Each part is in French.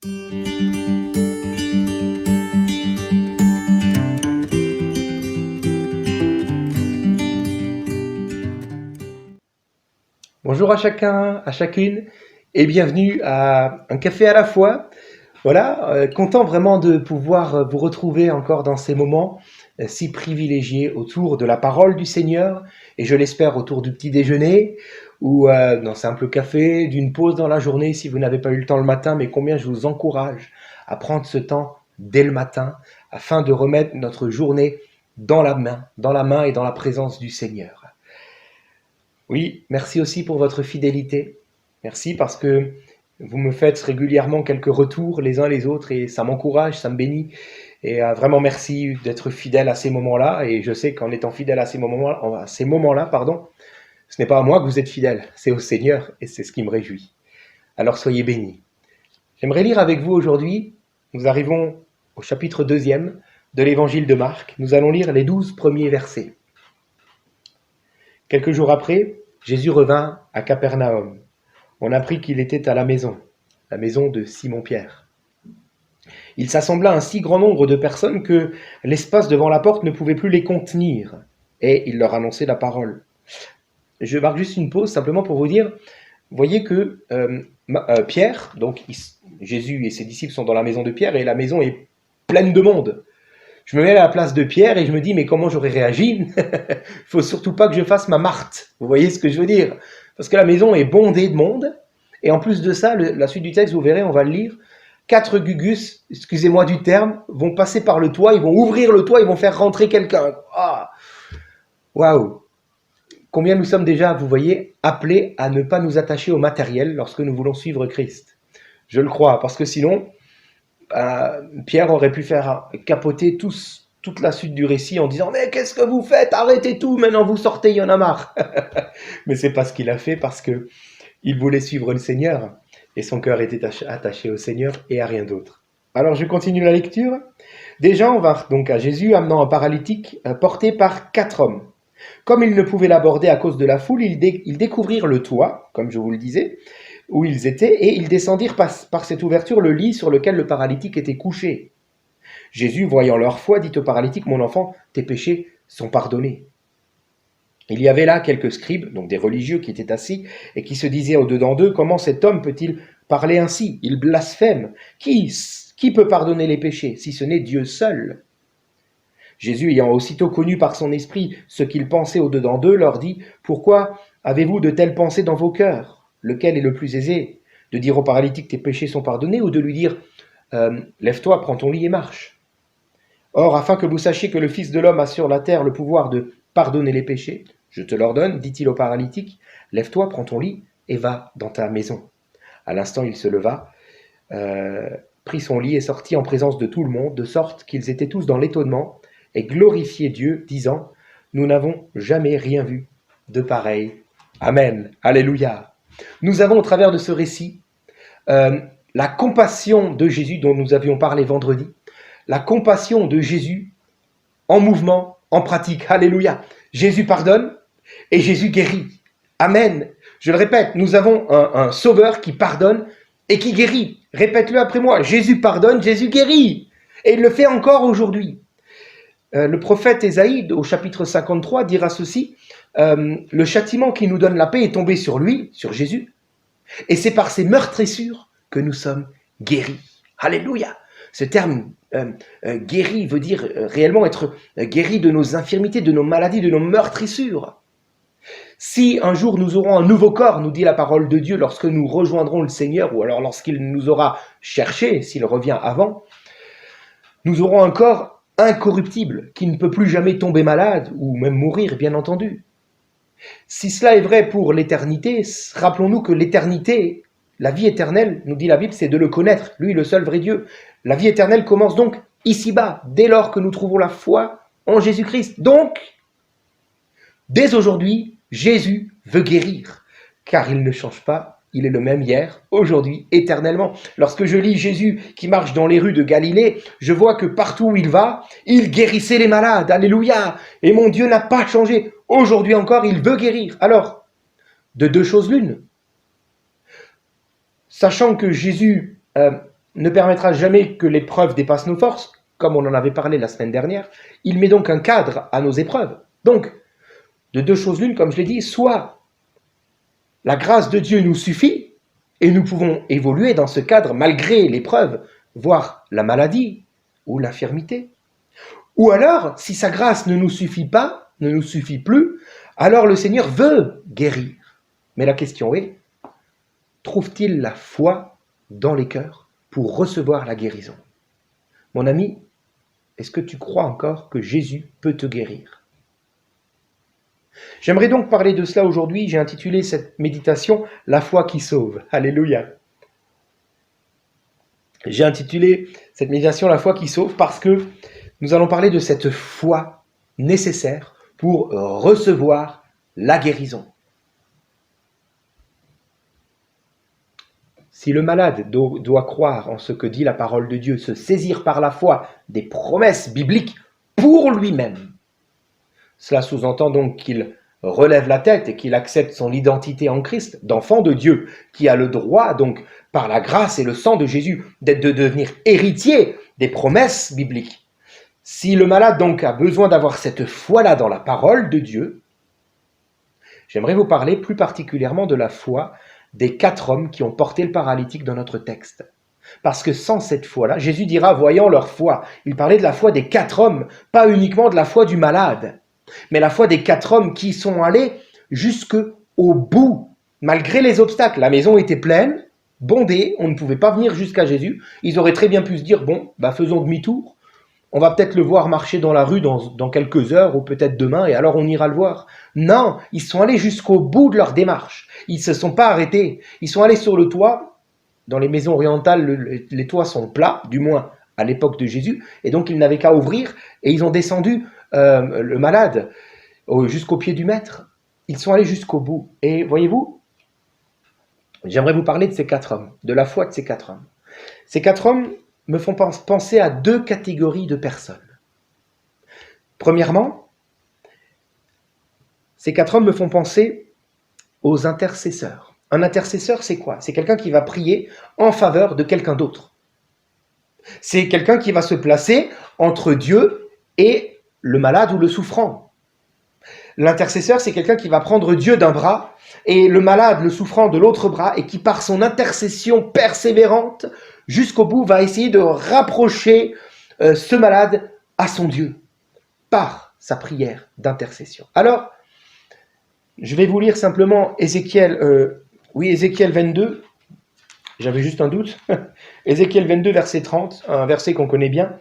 Bonjour à chacun, à chacune, et bienvenue à Un café à la fois. Voilà, content vraiment de pouvoir vous retrouver encore dans ces moments si privilégiés autour de la parole du Seigneur, et je l'espère autour du petit déjeuner, ou d'un simple café, d'une pause dans la journée si vous n'avez pas eu le temps le matin, mais combien je vous encourage à prendre ce temps dès le matin, afin de remettre notre journée dans la main et dans la présence du Seigneur. Oui, merci aussi pour votre fidélité. Merci parce que vous me faites régulièrement quelques retours les uns les autres et ça m'encourage, ça me bénit. Et vraiment merci d'être fidèle à ces moments-là. Et je sais qu'en étant fidèle à ces moments-là, pardon, ce n'est pas à moi que vous êtes fidèle, c'est au Seigneur et c'est ce qui me réjouit. Alors soyez bénis. J'aimerais lire avec vous aujourd'hui, nous arrivons au chapitre 2 de l'évangile de Marc. Nous allons lire les 12 premiers versets. Quelques jours après, Jésus revint à Capernaum. On apprit qu'il était à la maison de Simon-Pierre. Il s'assembla un si grand nombre de personnes que l'espace devant la porte ne pouvait plus les contenir, et il leur annonçait la parole. Je marque juste une pause simplement pour vous dire, voyez que Pierre, donc Jésus et ses disciples sont dans la maison de Pierre, et la maison est pleine de monde. Je me mets à la place de Pierre et je me dis, mais comment j'aurais réagi? Faut surtout pas que je fasse ma Marthe. Vous voyez ce que je veux dire? Parce que la maison est bondée de monde. Et en plus de ça, la suite du texte, vous verrez, on va le lire. 4 gugus, excusez-moi du terme, vont passer par le toit, ils vont ouvrir le toit, ils vont faire rentrer quelqu'un. Ah, waouh! Combien nous sommes déjà, vous voyez, appelés à ne pas nous attacher au matériel lorsque nous voulons suivre Christ. Je le crois, parce que sinon, Pierre aurait pu faire capoter toute la suite du récit en disant « Mais qu'est-ce que vous faites? Arrêtez tout, maintenant vous sortez, il y en a marre !» Mais c'est pas ce qu'il a fait parce que il voulait suivre le Seigneur et son cœur était attaché au Seigneur et à rien d'autre. Alors je continue la lecture. Des gens vinrent donc à Jésus amenant un paralytique porté par 4 hommes. Comme ils ne pouvaient l'aborder à cause de la foule, ils découvrirent le toit, comme je vous le disais, où ils étaient, et ils descendirent par cette ouverture le lit sur lequel le paralytique était couché. Jésus, voyant leur foi, dit au paralytique, « Mon enfant, tes péchés sont pardonnés. » Il y avait là quelques scribes, donc des religieux qui étaient assis, et qui se disaient au-dedans d'eux, « Comment cet homme peut-il parler ainsi? Il blasphème. Qui peut pardonner les péchés, si ce n'est Dieu seul ?» Jésus, ayant aussitôt connu par son esprit ce qu'ils pensaient au-dedans d'eux, leur dit, « Pourquoi avez-vous de telles pensées dans vos cœurs? Lequel est le plus aisé? De dire au paralytique tes péchés sont pardonnés ou de lui dire lève-toi, prends ton lit et marche? Or, afin que vous sachiez que le Fils de l'homme a sur la terre le pouvoir de pardonner les péchés, je te l'ordonne, dit-il au paralytique, lève-toi, prends ton lit et va dans ta maison. À l'instant, il se leva, prit son lit et sortit en présence de tout le monde, de sorte qu'ils étaient tous dans l'étonnement et glorifiaient Dieu, disant, nous n'avons jamais rien vu de pareil. Amen. Alléluia. Nous avons au travers de ce récit la compassion de Jésus dont nous avions parlé vendredi, la compassion de Jésus en mouvement, en pratique. Alléluia. Jésus pardonne et Jésus guérit. Amen. Je le répète, nous avons un sauveur qui pardonne et qui guérit. Répète-le après moi. Jésus pardonne, Jésus guérit. Et il le fait encore aujourd'hui. Le prophète Ésaïe, au chapitre 53, dira ceci, le châtiment qui nous donne la paix est tombé sur lui, sur Jésus, et c'est par ses meurtrissures que nous sommes guéris. Alléluia. Ce terme guéri veut dire réellement être guéri de nos infirmités, de nos maladies, de nos meurtrissures. Si un jour nous aurons un nouveau corps, nous dit la parole de Dieu, lorsque nous rejoindrons le Seigneur, ou alors lorsqu'il nous aura cherchés, s'il revient avant, nous aurons un corps incorruptible, qui ne peut plus jamais tomber malade, ou même mourir, bien entendu. Si cela est vrai pour l'éternité, rappelons-nous que l'éternité, la vie éternelle, nous dit la Bible, c'est de le connaître, lui le seul vrai Dieu. La vie éternelle commence donc ici-bas, dès lors que nous trouvons la foi en Jésus-Christ. Donc, dès aujourd'hui, Jésus veut guérir, car il ne change pas. Il est le même hier, aujourd'hui, éternellement. Lorsque je lis Jésus qui marche dans les rues de Galilée, je vois que partout où il va, il guérissait les malades. Alléluia! Et mon Dieu n'a pas changé. Aujourd'hui encore, il veut guérir. Alors, de deux choses l'une. Sachant que Jésus ne permettra jamais que l'épreuve dépasse nos forces, comme on en avait parlé la semaine dernière. Il met donc un cadre à nos épreuves. Donc, de deux choses l'une, comme je l'ai dit, soit la grâce de Dieu nous suffit et nous pouvons évoluer dans ce cadre malgré l'épreuve, voire la maladie ou l'infirmité. Ou alors, si sa grâce ne nous suffit pas, ne nous suffit plus, alors le Seigneur veut guérir. Mais la question est, trouve-t-il la foi dans les cœurs pour recevoir la guérison? Mon ami, est-ce que tu crois encore que Jésus peut te guérir? J'aimerais donc parler de cela aujourd'hui. J'ai intitulé cette méditation « La foi qui sauve ». Alléluia. J'ai intitulé cette méditation « La foi qui sauve » parce que nous allons parler de cette foi nécessaire pour recevoir la guérison. Si le malade doit croire en ce que dit la parole de Dieu, se saisir par la foi des promesses bibliques pour lui-même, cela sous-entend donc qu'il relève la tête et qu'il accepte son identité en Christ, d'enfant de Dieu, qui a le droit donc, par la grâce et le sang de Jésus, de devenir héritier des promesses bibliques. Si le malade donc a besoin d'avoir cette foi-là dans la parole de Dieu, j'aimerais vous parler plus particulièrement de la foi des 4 hommes qui ont porté le paralytique dans notre texte. Parce que sans cette foi-là, Jésus dira, voyant leur foi, il parlait de la foi des 4 hommes, pas uniquement de la foi du malade, mais la foi des 4 hommes qui sont allés jusqu'au bout, malgré les obstacles. La maison était pleine, bondée, on ne pouvait pas venir jusqu'à Jésus. Ils auraient très bien pu se dire, bon, faisons demi-tour, on va peut-être le voir marcher dans la rue dans quelques heures ou peut-être demain et alors on ira le voir. Non, ils sont allés jusqu'au bout de leur démarche. Ils ne se sont pas arrêtés. Ils sont allés sur le toit. Dans les maisons orientales, les toits sont plats, du moins à l'époque de Jésus, et donc ils n'avaient qu'à ouvrir et ils ont descendu le malade jusqu'au pied du maître. Ils sont allés jusqu'au bout. Et voyez-vous, j'aimerais vous parler de ces 4 hommes, de la foi de ces 4 hommes. Ces 4 hommes me font penser à 2 catégories de personnes. Premièrement, ces 4 hommes me font penser aux intercesseurs. Un intercesseur, c'est quoi? C'est quelqu'un qui va prier en faveur de quelqu'un d'autre. C'est quelqu'un qui va se placer entre Dieu et le malade ou le souffrant. L'intercesseur, c'est quelqu'un qui va prendre Dieu d'un bras et le malade, le souffrant de l'autre bras, et qui par son intercession persévérante jusqu'au bout va essayer de rapprocher ce malade à son Dieu par sa prière d'intercession. Alors, je vais vous lire simplement Ézéchiel 22, j'avais juste un doute, Ézéchiel 22, verset 30, un verset qu'on connaît bien.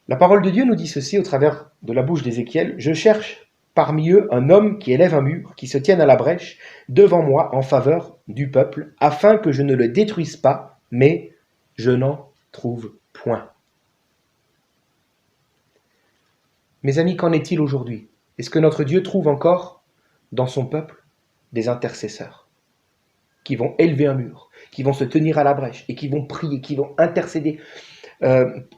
La parole de Dieu nous dit ceci au travers de la bouche d'Ézéchiel, « Je cherche parmi eux un homme qui élève un mur, qui se tienne à la brèche devant moi en faveur du peuple, afin que je ne le détruise pas, mais je n'en trouve point. » Mes amis, qu'en est-il aujourd'hui? Est-ce que notre Dieu trouve encore dans son peuple des intercesseurs qui vont élever un mur, qui vont se tenir à la brèche et qui vont prier, qui vont intercéder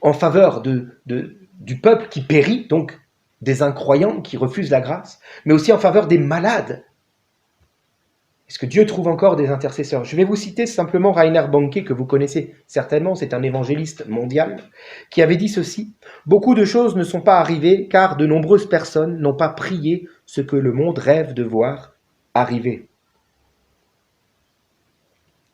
en faveur du peuple qui périt, donc des incroyants qui refusent la grâce, mais aussi en faveur des malades? Est-ce que Dieu trouve encore des intercesseurs? Je vais vous citer simplement Rainer Bonke, que vous connaissez certainement, c'est un évangéliste mondial, qui avait dit ceci: « Beaucoup de choses ne sont pas arrivées car de nombreuses personnes n'ont pas prié ce que le monde rêve de voir arriver. »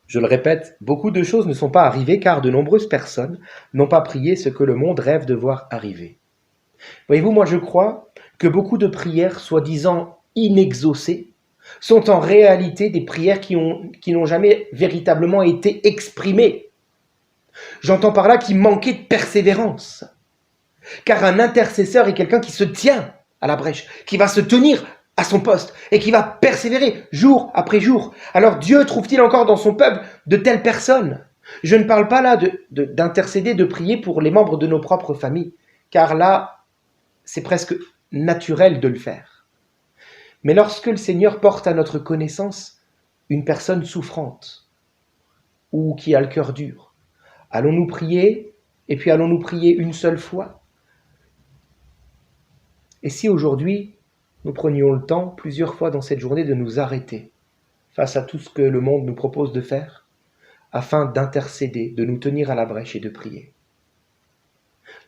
Je le répète, beaucoup de choses ne sont pas arrivées car de nombreuses personnes n'ont pas prié ce que le monde rêve de voir arriver. Voyez-vous, moi je crois que beaucoup de prières soi-disant inexaucées sont en réalité des prières qui n'ont jamais véritablement été exprimées. J'entends par là qu'il manquait de persévérance. Car un intercesseur est quelqu'un qui se tient à la brèche, qui va se tenir à son poste et qui va persévérer jour après jour. Alors Dieu trouve-t-il encore dans son peuple de telles personnes? Je ne parle pas là d'intercéder, de prier pour les membres de nos propres familles, car là, c'est presque naturel de le faire. Mais lorsque le Seigneur porte à notre connaissance une personne souffrante ou qui a le cœur dur, allons-nous prier et puis allons-nous prier une seule fois? Et si aujourd'hui, nous prenions le temps, plusieurs fois dans cette journée, de nous arrêter face à tout ce que le monde nous propose de faire, afin d'intercéder, de nous tenir à la brèche et de prier.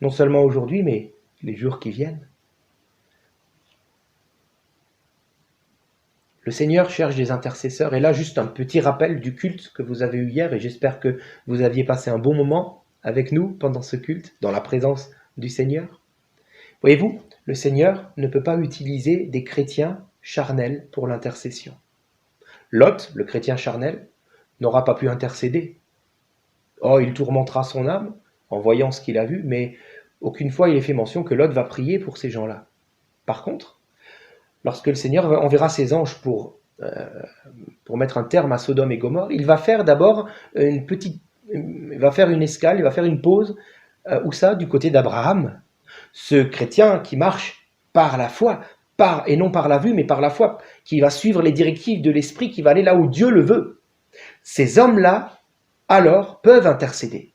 Non seulement aujourd'hui, mais les jours qui viennent. Le Seigneur cherche des intercesseurs. Et là, juste un petit rappel du culte que vous avez eu hier, et j'espère que vous aviez passé un bon moment avec nous pendant ce culte, dans la présence du Seigneur. Voyez-vous, le Seigneur ne peut pas utiliser des chrétiens charnels pour l'intercession. Lot, le chrétien charnel, n'aura pas pu intercéder. Oh, il tourmentera son âme en voyant ce qu'il a vu, mais aucune fois il est fait mention que Lot va prier pour ces gens-là. Par contre, lorsque le Seigneur enverra ses anges pour mettre un terme à Sodome et Gomorrhe, il va faire d'abord il va faire une escale, il va faire une pause, où ça, du côté d'Abraham, ce chrétien qui marche par la foi, et non par la vue, mais par la foi, qui va suivre les directives de l'Esprit, qui va aller là où Dieu le veut. Ces hommes-là, alors, peuvent intercéder.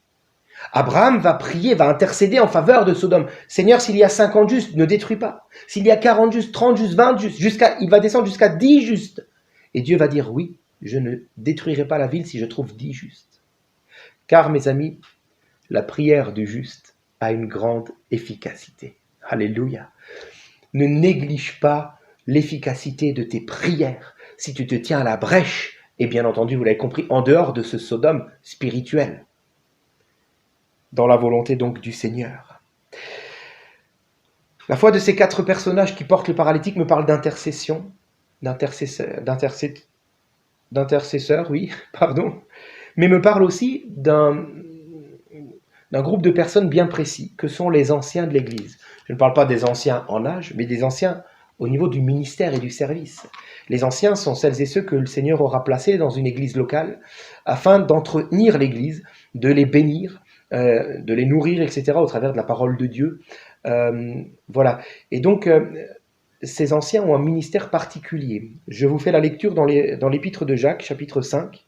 Abraham va prier, va intercéder en faveur de Sodome. Seigneur, s'il y a 50 justes, ne détruis pas. S'il y a 40 justes, 30 justes, 20 justes, il va descendre jusqu'à 10 justes. Et Dieu va dire, oui, je ne détruirai pas la ville si je trouve 10 justes. Car, mes amis, la prière du juste a une grande efficacité. Alléluia. Ne néglige pas l'efficacité de tes prières si tu te tiens à la brèche, et bien entendu, vous l'avez compris, en dehors de ce Sodome spirituel, dans la volonté donc du Seigneur. La foi de ces 4 personnages qui portent le paralytique me parle d'intercession, d'intercesseur, oui, pardon, mais me parle aussi d'un groupe de personnes bien précis, que sont les anciens de l'Église. Je ne parle pas des anciens en âge, mais des anciens au niveau du ministère et du service. Les anciens sont celles et ceux que le Seigneur aura placés dans une église locale afin d'entretenir l'église, de les bénir, de les nourrir, etc., au travers de la parole de Dieu. Voilà. Et donc, ces anciens ont un ministère particulier. Je vous fais la lecture dans l'épître de Jacques, chapitre 5.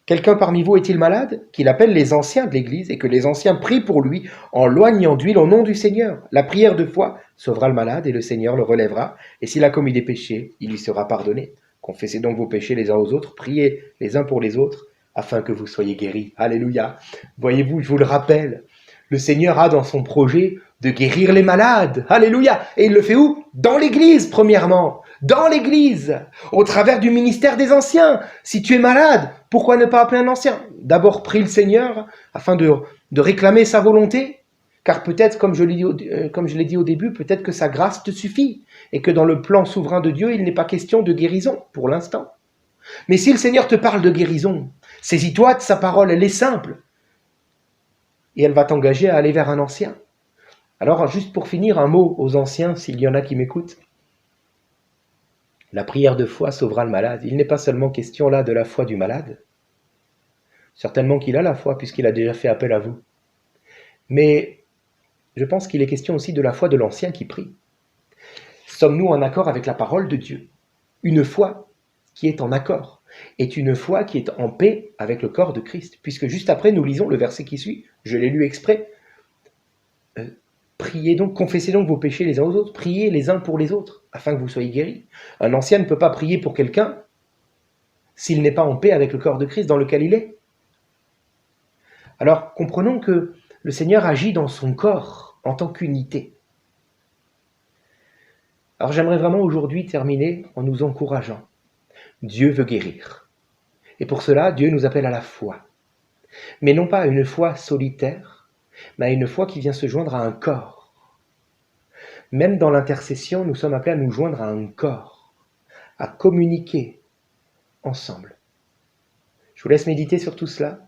Quelqu'un parmi vous est-il malade? Qu'il appelle les anciens de l'Église et que les anciens prient pour lui en loignant d'huile au nom du Seigneur. La prière de foi sauvera le malade et le Seigneur le relèvera. Et s'il a commis des péchés, il lui sera pardonné. Confessez donc vos péchés les uns aux autres, priez les uns pour les autres, afin que vous soyez guéris. Alléluia. Voyez-vous, je vous le rappelle, le Seigneur a dans son projet de guérir les malades. Alléluia. Et il le fait où? Dans l'Église, premièrement. Dans l'Église, au travers du ministère des anciens. Si tu es malade, pourquoi ne pas appeler un ancien? D'abord, prie le Seigneur afin de réclamer sa volonté, car peut-être, comme je l'ai dit au début, peut-être que sa grâce te suffit, et que dans le plan souverain de Dieu, il n'est pas question de guérison, pour l'instant. Mais si le Seigneur te parle de guérison, saisis-toi de sa parole, elle est simple, et elle va t'engager à aller vers un ancien. Alors, juste pour finir, un mot aux anciens, s'il y en a qui m'écoutent. La prière de foi sauvera le malade. Il n'est pas seulement question là de la foi du malade. Certainement qu'il a la foi puisqu'il a déjà fait appel à vous. Mais je pense qu'il est question aussi de la foi de l'ancien qui prie. Sommes-nous en accord avec la parole de Dieu? Une foi qui est en accord est une foi qui est en paix avec le corps de Christ. Puisque juste après, nous lisons le verset qui suit, je l'ai lu exprès. Priez donc, confessez donc vos péchés les uns aux autres, priez les uns pour les autres, afin que vous soyez guéris. Un ancien ne peut pas prier pour quelqu'un s'il n'est pas en paix avec le corps de Christ dans lequel il est. Alors, comprenons que le Seigneur agit dans son corps en tant qu'unité. Alors, j'aimerais vraiment aujourd'hui terminer en nous encourageant. Dieu veut guérir. Et pour cela, Dieu nous appelle à la foi. Mais non pas à une foi solitaire, mais à une foi qui vient se joindre à un corps. Même dans l'intercession, nous sommes appelés à nous joindre à un corps, à communiquer ensemble. Je vous laisse méditer sur tout cela.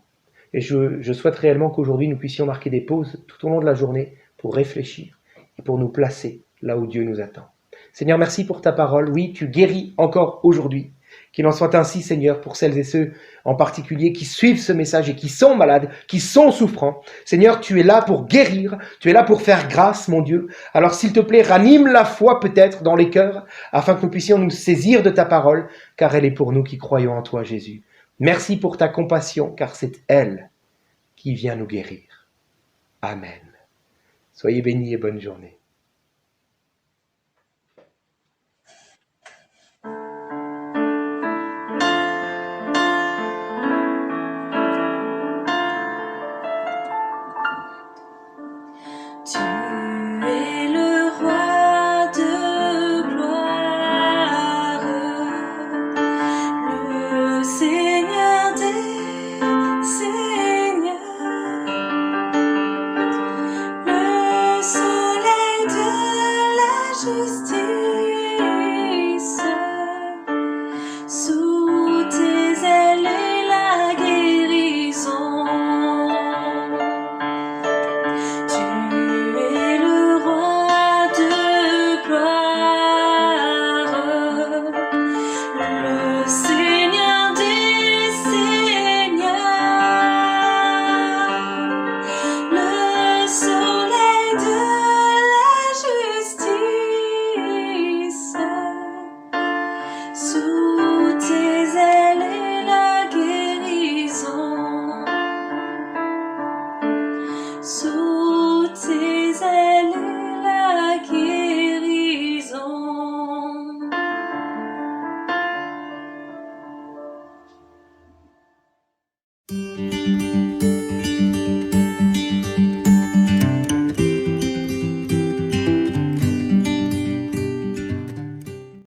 Et je souhaite réellement qu'aujourd'hui nous puissions marquer des pauses tout au long de la journée pour réfléchir et pour nous placer là où Dieu nous attend. Seigneur, merci pour ta parole. Oui, tu guéris encore aujourd'hui. Qu'il en soit ainsi, Seigneur, pour celles et ceux en particulier qui suivent ce message et qui sont malades, qui sont souffrants. Seigneur, tu es là pour guérir, tu es là pour faire grâce, mon Dieu. Alors, s'il te plaît, ranime la foi peut-être dans les cœurs, afin que nous puissions nous saisir de ta parole, car elle est pour nous qui croyons en toi, Jésus. Merci pour ta compassion, car c'est elle qui vient nous guérir. Amen. Soyez bénis et bonne journée. Sous